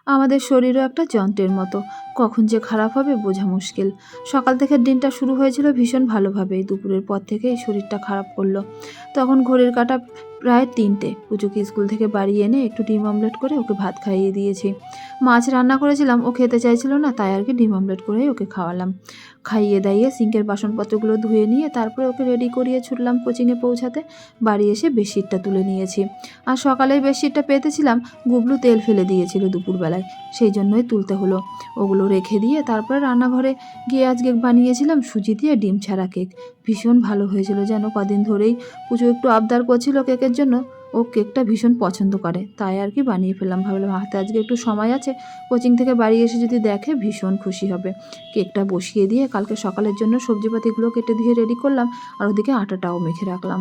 আমাদের শরীরও একটা যন্ত্রের মতো, কখন যে খারাপ হবে বোঝা মুশকিল। সকাল থেকে দিনটা শুরু হয়েছিল ভীষণ ভালোভাবেই, দুপুরের পর থেকেই শরীরটা খারাপ করলো। তখন ঘড়ির কাঁটা প্রায় 3টে। পুজোকে স্কুল থেকে বাড়ি এনে একটু ডিম অমলেট করে ওকে ভাত খাইয়ে দিয়েছি। মাছ রান্না করেছিলাম, ও খেতে চাইছিল না, তাই আর কি ডিম অমলেট করেই ওকে খাওয়ালাম। খাইয়ে দাইয়ে সিঙ্কের বাসনপত্রগুলো ধুয়ে নিয়ে তারপরে ওকে রেডি করিয়ে ছুটলাম কোচিংয়ে পৌঁছাতে। বাড়ি এসে বেডশিটটা তুলে নিয়েছি। আর সকালেই বেডশিটটা পেতেছিলাম, গুবলু তেল ফেলে দিয়েছিল দুপুরবেলায়, সেই জন্যই তুলতে হলো। ওগুলো রেখে দিয়ে তারপরে রান্নাঘরে গিয়ে আজকে বানিয়েছিলাম সুজি দিয়ে ডিম ছাড়া কেক। ভীষণ ভালো হয়েছিল, যেন কদিন ধরেই পুজো একটু আবদার করছিল কেকের জন্য। ও কেকটা ভীষণ পছন্দ করে, তাই আর কি বানিয়ে ফেললাম। ভাবলাম হাতে আজকে একটু সময় আছে, কোচিং থেকে বাড়ি এসে যদি দেখে ভীষণ খুশি হবে। কেকটা বসিয়ে দিয়ে কালকে সকালের জন্য সবজিপাতিগুলো কেটে দিয়ে রেডি করলাম, আর ওদিকে আটাটাও মেখে রাখলাম।